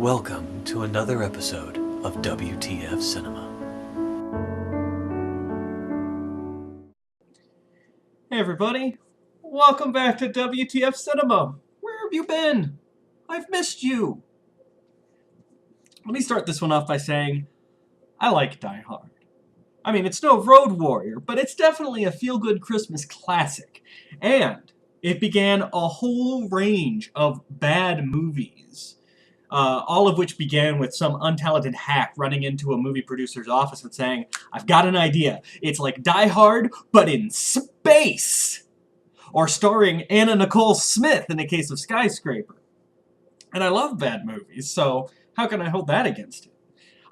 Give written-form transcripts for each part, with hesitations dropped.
Welcome to another episode of WTF Cinema. Hey everybody, welcome back to WTF Cinema. Where have you been? I've missed you. Let me start this one off by saying, I like Die Hard. I mean, it's no Road Warrior, but it's definitely a feel-good Christmas classic. And it began a whole range of bad movies. All of which began with some untalented hack running into a movie producer's office and saying, I've got an idea. It's like Die Hard, but in space! Or starring Anna Nicole Smith in the case of Skyscraper. And I love bad movies, so how can I hold that against it?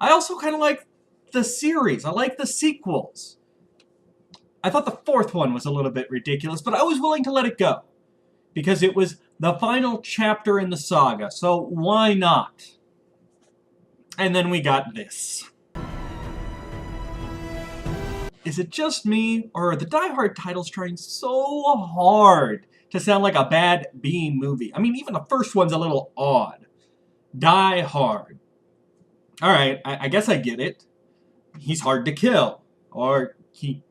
I also kind of like the series. I like the sequels. I thought the fourth one was a little bit ridiculous, but I was willing to let it go. Because it was the final chapter in the saga, so why not? And then we got this. Is it just me, or are the Die Hard titles trying so hard to sound like a bad B movie? I mean, even the first one's a little odd. Die Hard. Alright, I guess I get it. He's hard to kill. Or he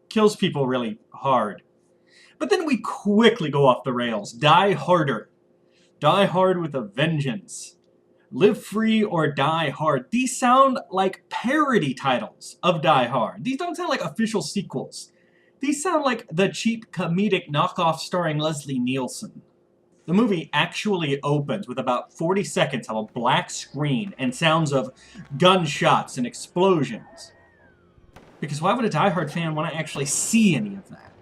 kills people really hard. But then we quickly go off the rails. Die Harder. Die Hard with a Vengeance. Live Free or Die Hard. These sound like parody titles of Die Hard. These don't sound like official sequels. These sound like the cheap comedic knockoff starring Leslie Nielsen. The movie actually opens with about 40 seconds of a black screen and sounds of gunshots and explosions. Because why would a Die Hard fan want to actually see any of that?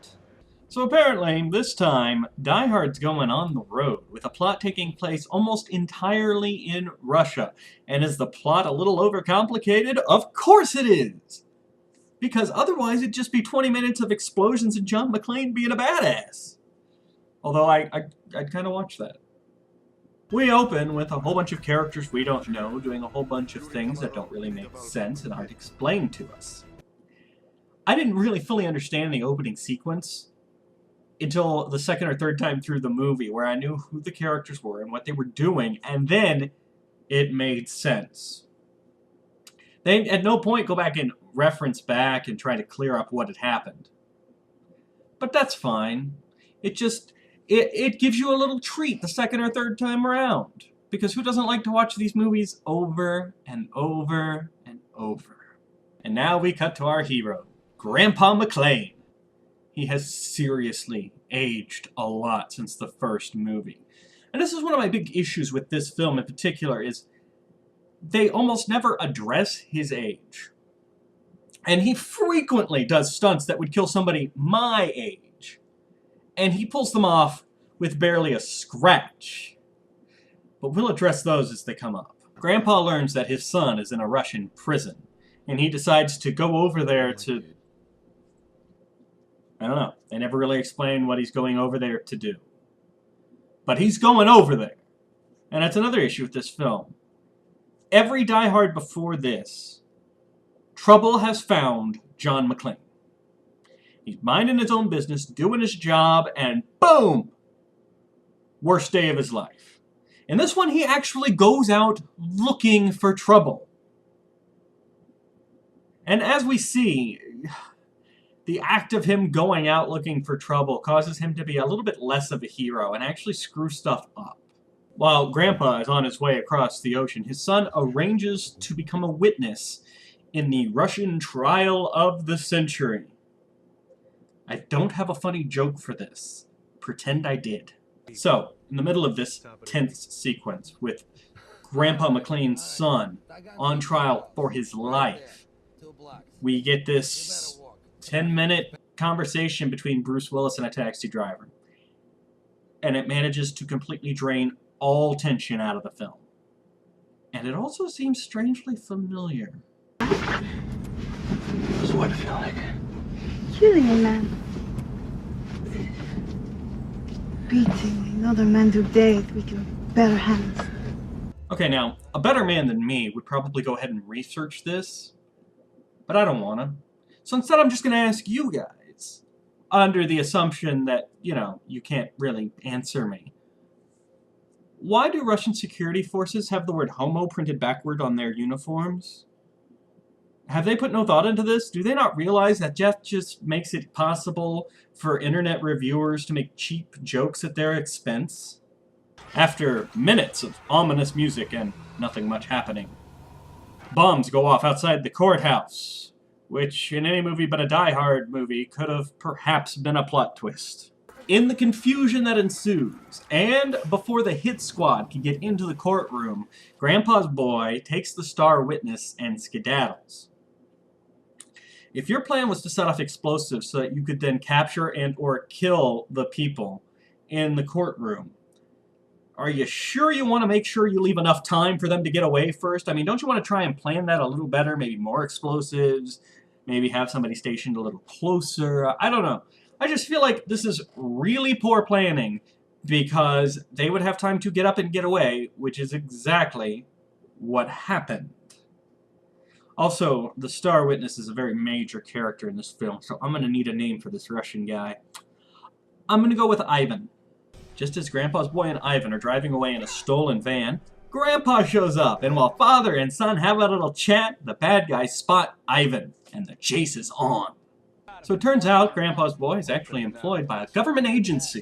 So apparently, this time, Die Hard's going on the road, with a plot taking place almost entirely in Russia. And is the plot a little overcomplicated? Of course it is! Because otherwise it'd just be 20 minutes of explosions and John McClane being a badass. Although I'd kind of watch that. We open with a whole bunch of characters we don't know, doing a whole bunch of things that don't really make sense and aren't explained to us. I didn't really fully understand the opening sequence until the second or third time through the movie, where I knew who the characters were and what they were doing, and then it made sense. They at no point go back and reference back and try to clear up what had happened. But that's fine. It just, it gives you a little treat the second or third time around. Because who doesn't like to watch these movies over and over and over? And now we cut to our hero, Grandpa McClane. He has seriously aged a lot since the first movie. And this is one of my big issues with this film in particular, is they almost never address his age. And he frequently does stunts that would kill somebody my age. And he pulls them off with barely a scratch. But we'll address those as they come up. Grandpa learns that his son is in a Russian prison. And he decides to go over there to... I don't know. They never really explain what he's going over there to do. But he's going over there. And that's another issue with this film. Every Die Hard before this, trouble has found John McClane. He's minding his own business, doing his job, and boom! Worst day of his life. In this one, he actually goes out looking for trouble. And as we see, the act of him going out looking for trouble causes him to be a little bit less of a hero and actually screw stuff up. While Grandpa is on his way across the ocean, his son arranges to become a witness in the Russian trial of the century. I don't have a funny joke for this. Pretend I did. So, in the middle of this tense sequence with Grandpa McClane's son on trial for his life, we get this 10-minute conversation between Bruce Willis and a taxi driver. And it manages to completely drain all tension out of the film. And it also seems strangely familiar. So what does it feel like? Killing a man. Beating another man to death with your bare hands. Okay, now, a better man than me would probably go ahead and research this. But I don't want to. So instead I'm just going to ask you guys, under the assumption that, you can't really answer me. Why do Russian security forces have the word homo printed backward on their uniforms? Have they put no thought into this? Do they not realize that Jeff just makes it possible for internet reviewers to make cheap jokes at their expense? After minutes of ominous music and nothing much happening, bombs go off outside the courthouse, which in any movie but a Die Hard movie could have perhaps been a plot twist. In the confusion that ensues, and before the hit squad can get into the courtroom, Grandpa's boy takes the star witness and skedaddles. If your plan was to set off explosives so that you could then capture and or kill the people in the courtroom, are you sure you want to make sure you leave enough time for them to get away first? I mean, don't you want to try and plan that a little better? Maybe more explosives, maybe have somebody stationed a little closer. I don't know. I just feel like this is really poor planning because they would have time to get up and get away, which is exactly what happened. Also, the star witness is a very major character in this film, so I'm going to need a name for this Russian guy. I'm going to go with Ivan. Just as Grandpa's boy and Ivan are driving away in a stolen van, Grandpa shows up, and while father and son have a little chat, the bad guys spot Ivan, and the chase is on. So it turns out Grandpa's boy is actually employed by a government agency,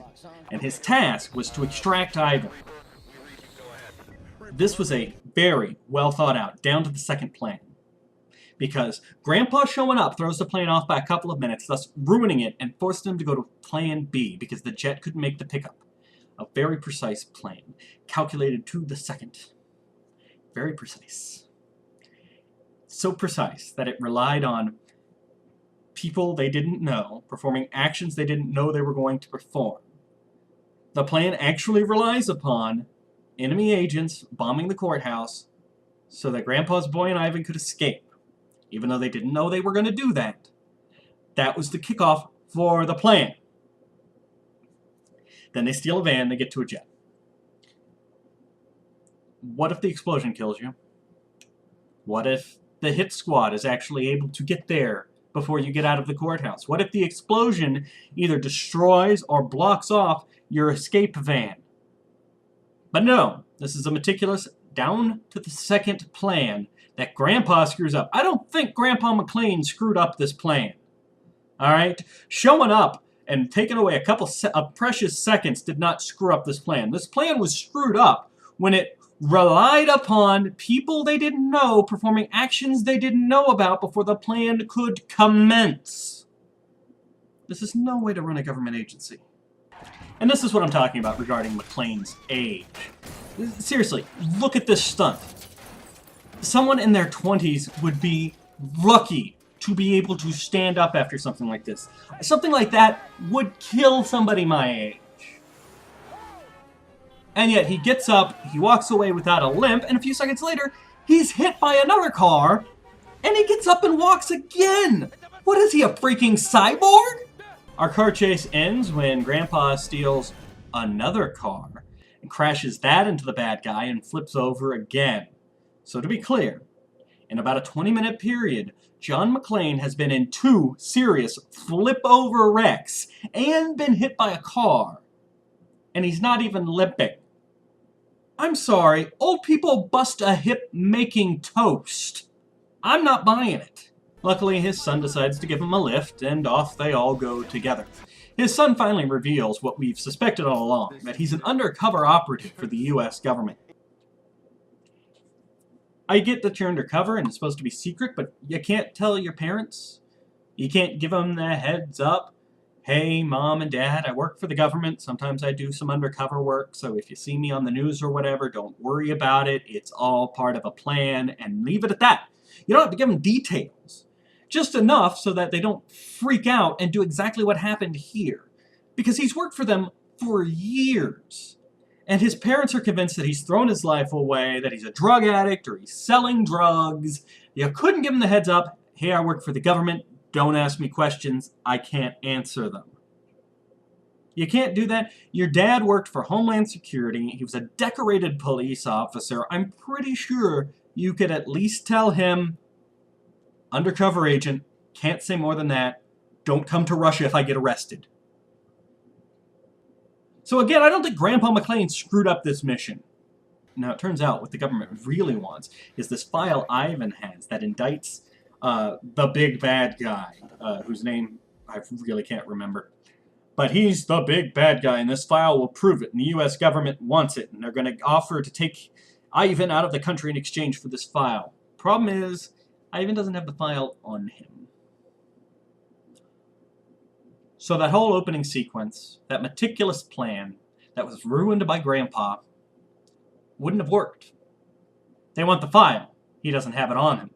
and his task was to extract Ivan. This was a very well thought out, down to the second plan. Because Grandpa showing up throws the plane off by a couple of minutes, thus ruining it and forced him to go to plan B because the jet couldn't make the pickup. A very precise plan, calculated to the second. Very precise. So precise that it relied on people they didn't know, performing actions they didn't know they were going to perform. The plan actually relies upon enemy agents bombing the courthouse so that Grandpa's boy and Ivan could escape, even though they didn't know they were going to do that. That was the kickoff for the plan. Then they steal a van, they get to a jet. What if the explosion kills you? What if the hit squad is actually able to get there before you get out of the courthouse? What if the explosion either destroys or blocks off your escape van? But no, this is a meticulous, down-to-the-second plan that Grandpa screws up. I don't think Grandpa McClane screwed up this plan. Alright? Showing up and taking away a couple of precious seconds did not screw up this plan. This plan was screwed up when it relied upon people they didn't know performing actions they didn't know about before the plan could commence. This is no way to run a government agency. And this is what I'm talking about regarding McClane's age. Seriously, look at this stunt. Someone in their 20s would be lucky to be able to stand up after something like this. Something like that would kill somebody my age. And yet he gets up, he walks away without a limp, and a few seconds later, he's hit by another car, and he gets up and walks again! What is he, a freaking cyborg? Our car chase ends when Grandpa steals another car and crashes that into the bad guy and flips over again. So to be clear, in about a 20-minute period, John McClane has been in 2 serious flip-over wrecks and been hit by a car. And he's not even limping. I'm sorry, old people bust a hip making toast. I'm not buying it. Luckily, his son decides to give him a lift, and off they all go together. His son finally reveals what we've suspected all along, that he's an undercover operative for the US government. I get that you're undercover and it's supposed to be secret, but you can't tell your parents. You can't give them the heads up. Hey, Mom and Dad, I work for the government. Sometimes I do some undercover work, so if you see me on the news or whatever, don't worry about it. It's all part of a plan, and leave it at that. You don't have to give them details. Just enough so that they don't freak out and do exactly what happened here. Because he's worked for them for years. And his parents are convinced that he's thrown his life away, that he's a drug addict, or he's selling drugs. You couldn't give him the heads up, hey, I work for the government, don't ask me questions, I can't answer them. You can't do that. Your dad worked for Homeland Security, he was a decorated police officer. I'm pretty sure you could at least tell him, undercover agent, can't say more than that, don't come to Russia if I get arrested. So again, I don't think Grandpa McClane screwed up this mission. Now, it turns out what the government really wants is this file Ivan has that indicts the big bad guy, whose name I really can't remember. But he's the big bad guy, and this file will prove it, and the U.S. government wants it, and they're going to offer to take Ivan out of the country in exchange for this file. Problem is, Ivan doesn't have the file on him. So that whole opening sequence, that meticulous plan that was ruined by Grandpa, wouldn't have worked. They want the file. He doesn't have it on him.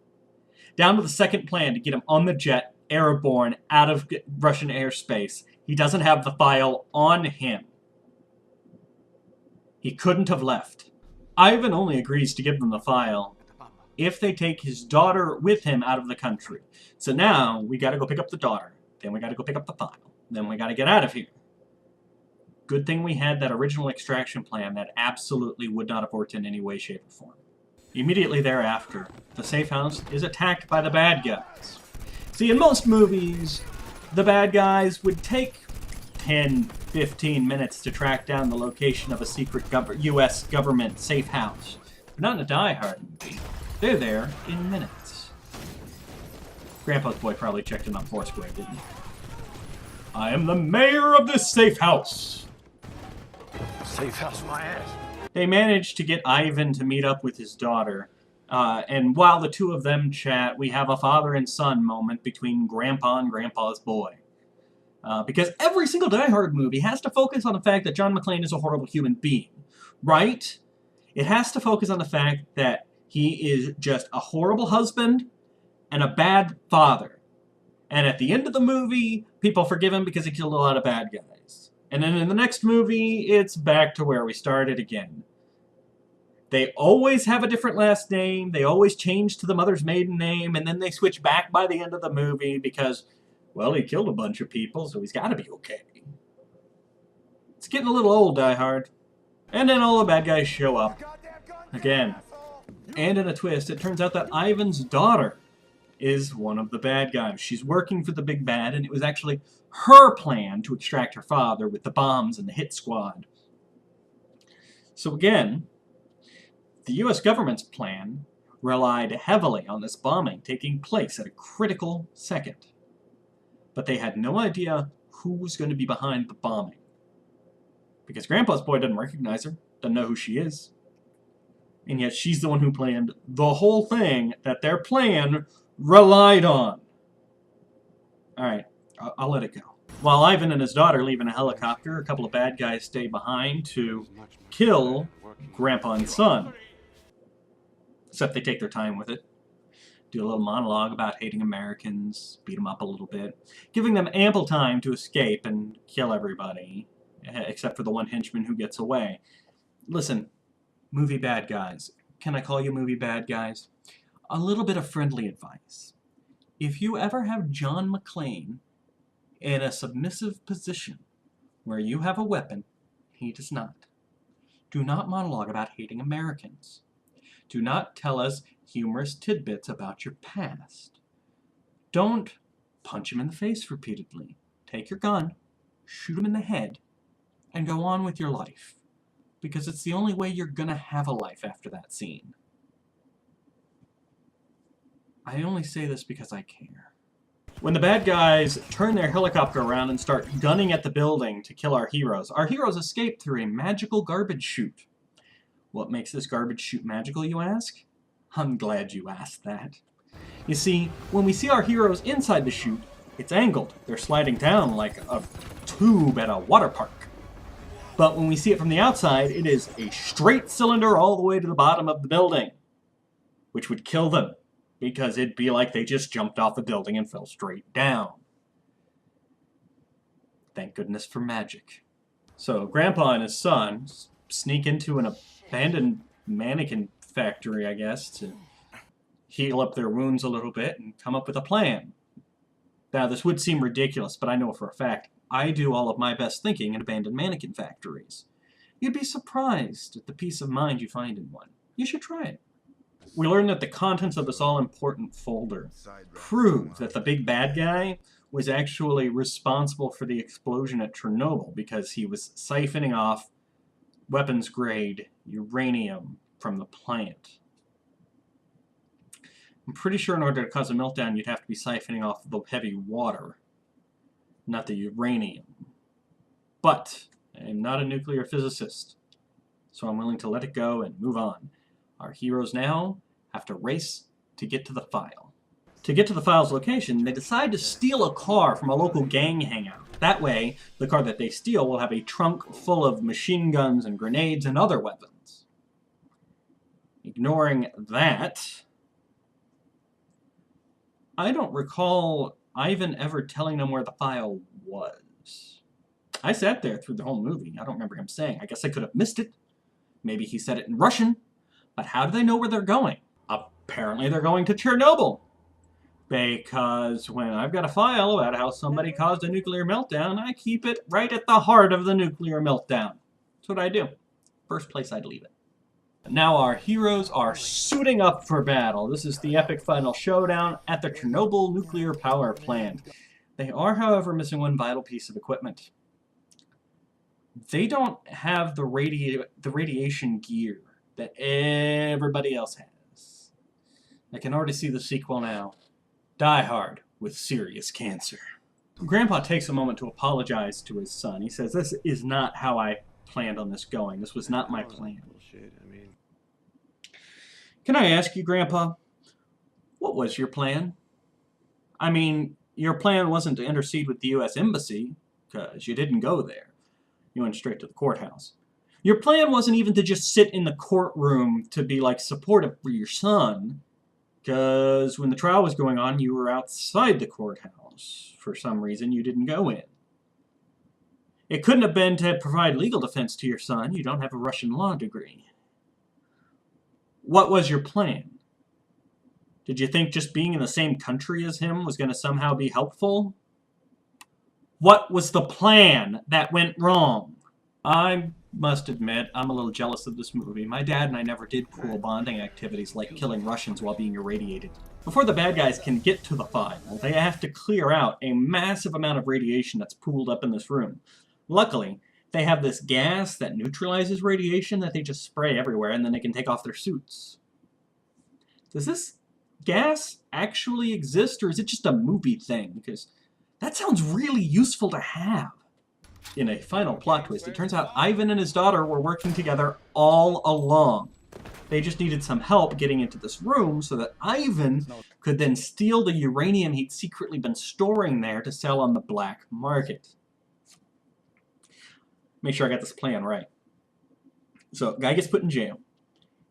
Down to the second plan to get him on the jet, airborne, out of Russian airspace. He doesn't have the file on him. He couldn't have left. Ivan only agrees to give them the file if they take his daughter with him out of the country. So now, we gotta go pick up the daughter. Then we gotta go pick up the file. Then we gotta get out of here. Good thing we had that original extraction plan that absolutely would not have worked in any way, shape, or form. Immediately thereafter, the safe house is attacked by the bad guys. See, in most movies, the bad guys would take 10, 15 minutes to track down the location of a secret U.S. government safe house. But not in a Die Hard movie. They're there in minutes. Grandpa's boy probably checked him on Foursquare, didn't he? I am the mayor of this safe house. Safe house, my ass. They managed to get Ivan to meet up with his daughter. And while the two of them chat, we have a father and son moment between Grandpa and Grandpa's boy. Because every single Die Hard movie has to focus on the fact that John McClane is a horrible human being, right? It has to focus on the fact that he is just a horrible husband and a bad father. And at the end of the movie, people forgive him because he killed a lot of bad guys. And then in the next movie, it's back to where we started again. They always have a different last name, they always change to the mother's maiden name, and then they switch back by the end of the movie because, well, he killed a bunch of people, so he's got to be okay. It's getting a little old, Die Hard. And then all the bad guys show up. Again. And in a twist, it turns out that Ivan's daughter is one of the bad guys. She's working for the big bad, and it was actually her plan to extract her father with the bombs and the hit squad. So again, the U.S. government's plan relied heavily on this bombing taking place at a critical second. But they had no idea who was going to be behind the bombing. Because Grandpa's boy doesn't recognize her, doesn't know who she is. And yet she's the one who planned the whole thing that their plan relied on. Alright, I'll let it go. While Ivan and his daughter leave in a helicopter, a couple of bad guys stay behind to kill Grandpa and son. Except they take their time with it. Do a little monologue about hating Americans, beat them up a little bit, giving them ample time to escape and kill everybody, except for the one henchman who gets away. Listen, movie bad guys. Can I call you movie bad guys? A little bit of friendly advice. If you ever have John McClane in a submissive position where you have a weapon, he does not. Do not monologue about hating Americans. Do not tell us humorous tidbits about your past. Don't punch him in the face repeatedly. Take your gun, shoot him in the head, and go on with your life. Because it's the only way you're gonna have a life after that scene. I only say this because I care. When the bad guys turn their helicopter around and start gunning at the building to kill our heroes escape through a magical garbage chute. What makes this garbage chute magical, you ask? I'm glad you asked that. You see, when we see our heroes inside the chute, it's angled. They're sliding down like a tube at a water park. But when we see it from the outside, it is a straight cylinder all the way to the bottom of the building, which would kill them, because it'd be like they just jumped off the building and fell straight down. Thank goodness for magic. So Grandpa and his son sneak into an abandoned mannequin factory, I guess, to heal up their wounds a little bit and come up with a plan. Now, this would seem ridiculous, but I know for a fact I do all of my best thinking in abandoned mannequin factories. You'd be surprised at the peace of mind you find in one. You should try it. We learn that the contents of this all-important folder prove that the big bad guy was actually responsible for the explosion at Chernobyl because he was siphoning off weapons-grade uranium from the plant. I'm pretty sure in order to cause a meltdown, you'd have to be siphoning off the heavy water, not the uranium. But I'm not a nuclear physicist, so I'm willing to let it go and move on. Our heroes now have to race to get to the file. To get to the file's location, they decide to steal a car from a local gang hangout. That way, the car that they steal will have a trunk full of machine guns and grenades and other weapons. Ignoring that, I don't recall Ivan ever telling them where the file was. I sat there through the whole movie. I don't remember him saying. I guess I could have missed it. Maybe he said it in Russian. But how do they know where they're going? Apparently they're going to Chernobyl. Because when I've got a file about how somebody caused a nuclear meltdown, I keep it right at the heart of the nuclear meltdown. That's what I do. First place I'd leave it. Now our heroes are suiting up for battle. This is the epic final showdown at the Chernobyl nuclear power plant. They are, however, missing one vital piece of equipment. They don't have the radiation gear that everybody else has. I can already see the sequel now. Die Hard with serious cancer. Grandpa takes a moment to apologize to his son. He says, "This is not how I planned on this going. This was not my plan." Can I ask you, Grandpa, what was your plan? I mean, your plan wasn't to intercede with the U.S. Embassy, because you didn't go there. You went straight to the courthouse. Your plan wasn't even to just sit in the courtroom to be, like, supportive for your son, because when the trial was going on, you were outside the courthouse. For some reason, you didn't go in. It couldn't have been to provide legal defense to your son. You don't have a Russian law degree. What was your plan? Did you think just being in the same country as him was going to somehow be helpful? What was the plan that went wrong? I must admit, I'm a little jealous of this movie. My dad and I never did cool bonding activities like killing Russians while being irradiated. Before the bad guys can get to the file, they have to clear out a massive amount of radiation that's pooled up in this room. Luckily, they have this gas that neutralizes radiation that they just spray everywhere, and then they can take off their suits. Does this gas actually exist, or is it just a movie thing? Because that sounds really useful to have. In a final plot twist, it turns out Ivan and his daughter were working together all along. They just needed some help getting into this room so that Ivan could then steal the uranium he'd secretly been storing there to sell on the black market. Make sure I got this plan right. So, guy gets put in jail.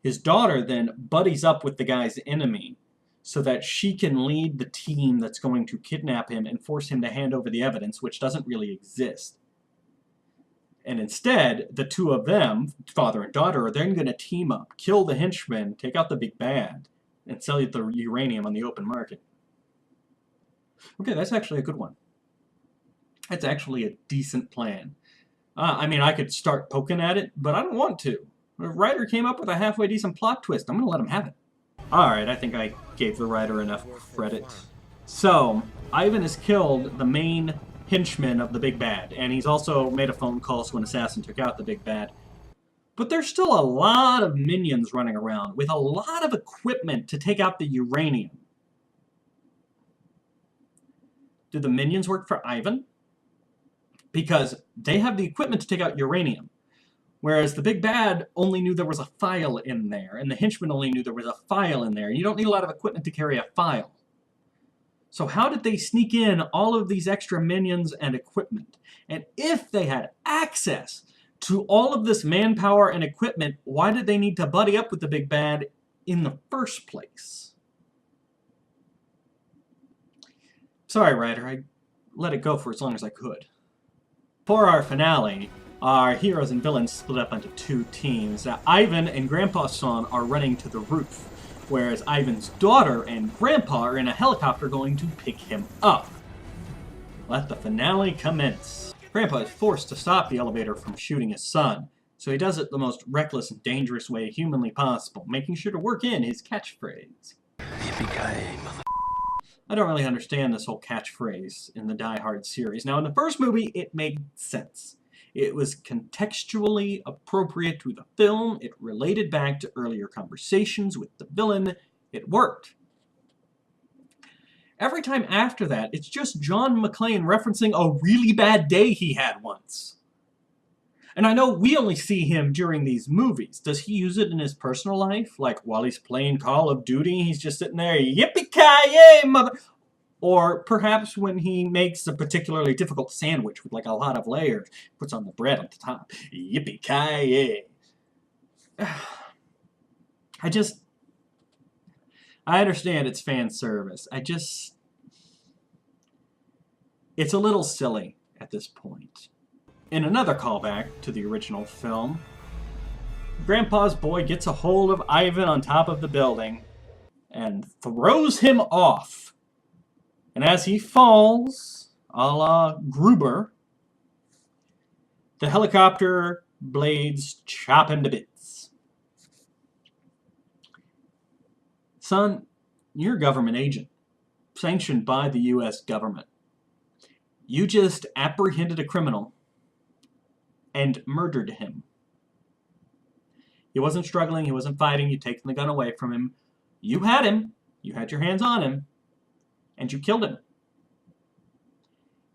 His daughter then buddies up with the guy's enemy so that she can lead the team that's going to kidnap him and force him to hand over the evidence, which doesn't really exist. And instead, the two of them, father and daughter, are then going to team up, kill the henchman, take out the big bad, and sell you the uranium on the open market. Okay, that's actually a good one. That's actually a decent plan. I mean, I could start poking at it, but I don't want to. The writer came up with a halfway decent plot twist. I'm going to let him have it. Alright, I think I gave the writer enough credit. So, Ivan has killed the main henchman of the big bad, and he's also made a phone call so an assassin took out the big bad. But there's still a lot of minions running around with a lot of equipment to take out the uranium. Do the minions work for Ivan? Because they have the equipment to take out uranium, whereas the big bad only knew there was a file in there, and the henchman only knew there was a file in there. You don't need a lot of equipment to carry a file. So how did they sneak in all of these extra minions and equipment? And if they had access to all of this manpower and equipment, why did they need to buddy up with the big bad in the first place? Sorry, writer, I let it go for as long as I could. For our finale, our heroes and villains split up into two teams. Now, Ivan and Grandpa's son are running to the roof, whereas Ivan's daughter and Grandpa are in a helicopter going to pick him up. Let the finale commence. Grandpa is forced to stop the elevator from shooting his son, so he does it the most reckless and dangerous way humanly possible, making sure to work in his catchphrase. Yippee-ki-yay, mother... I don't really understand this whole catchphrase in the Die Hard series. Now, in the first movie, it made sense. It was contextually appropriate to the film. It related back to earlier conversations with the villain. It worked. Every time after that, it's just John McClane referencing a really bad day he had once. And I know we only see him during these movies. Does he use it in his personal life? Like, while he's playing Call of Duty, he's just sitting there, yippee-ki-yay, mother... Or perhaps when he makes a particularly difficult sandwich with, like, a lot of layers, puts on the bread on the top. Yippee-ki-yay. I understand it's fan service. It's a little silly at this point. In another callback to the original film, Grandpa's boy gets a hold of Ivan on top of the building and throws him off. And as he falls, a la Gruber, the helicopter blades chop him to bits. Son, you're a government agent, sanctioned by the U.S. government. You just apprehended a criminal and murdered him. He wasn't struggling, he wasn't fighting, you'd taken the gun away from him. You had him, you had your hands on him, and you killed him.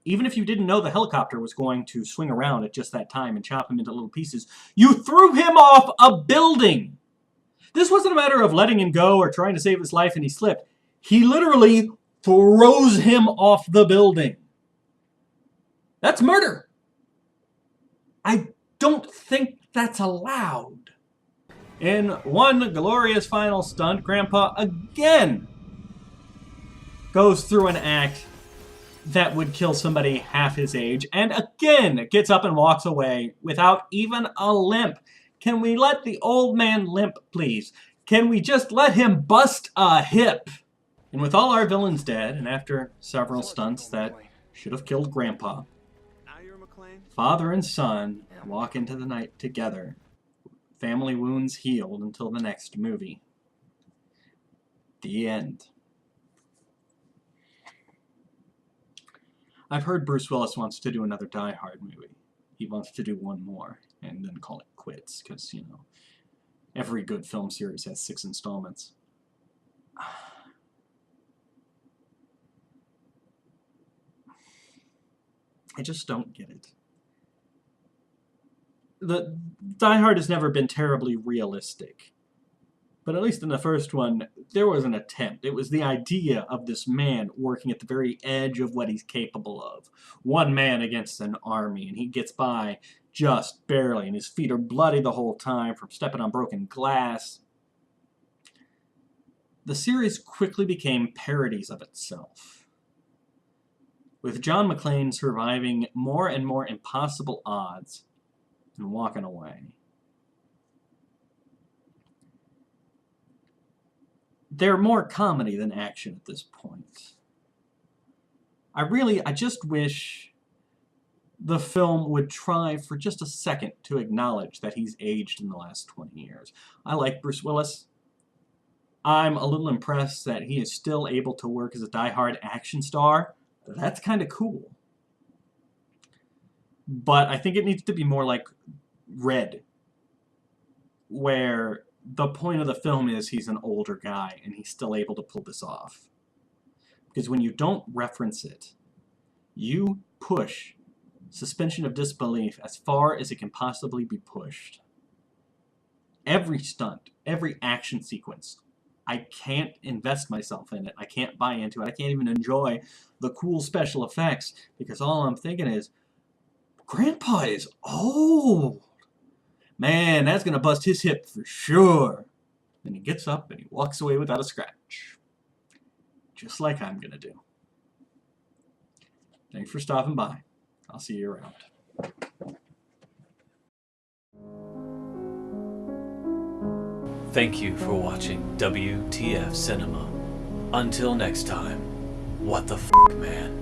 Even if you didn't know the helicopter was going to swing around at just that time and chop him into little pieces, you threw him off a building! This wasn't a matter of letting him go or trying to save his life and he slipped. He literally throws him off the building. That's murder! I don't think that's allowed. In one glorious final stunt, Grandpa again goes through an act that would kill somebody half his age, and again gets up and walks away without even a limp. Can we let the old man limp, please? Can we just let him bust a hip? And with all our villains dead, and after several stunts that should have killed Grandpa, father and son walk into the night together. Family wounds healed until the next movie. The end. I've heard Bruce Willis wants to do another Die Hard movie. He wants to do one more and then call it quits because, you know, every good film series has 6 installments. I just don't get it. The Die Hard has never been terribly realistic. But at least in the first one, there was an attempt. It was the idea of this man working at the very edge of what he's capable of. One man against an army, and he gets by just barely, and his feet are bloody the whole time from stepping on broken glass. The series quickly became parodies of itself, with John McClane surviving more and more impossible odds and walking away. They're more comedy than action at this point. I just wish the film would try for just a second to acknowledge that he's aged in the last 20 years. I like Bruce Willis. I'm a little impressed that he is still able to work as a die-hard action star. That's kind of cool. But I think it needs to be more like Red, where the point of the film is he's an older guy and he's still able to pull this off. Because when you don't reference it, you push suspension of disbelief as far as it can possibly be pushed. Every stunt, every action sequence, I can't invest myself in it. I can't buy into it. I can't even enjoy the cool special effects because all I'm thinking is, Grandpa is old. Man, that's going to bust his hip for sure. And he gets up and he walks away without a scratch. Just like I'm going to do. Thanks for stopping by. I'll see you around. Thank you for watching WTF Cinema. Until next time, what the f***, man?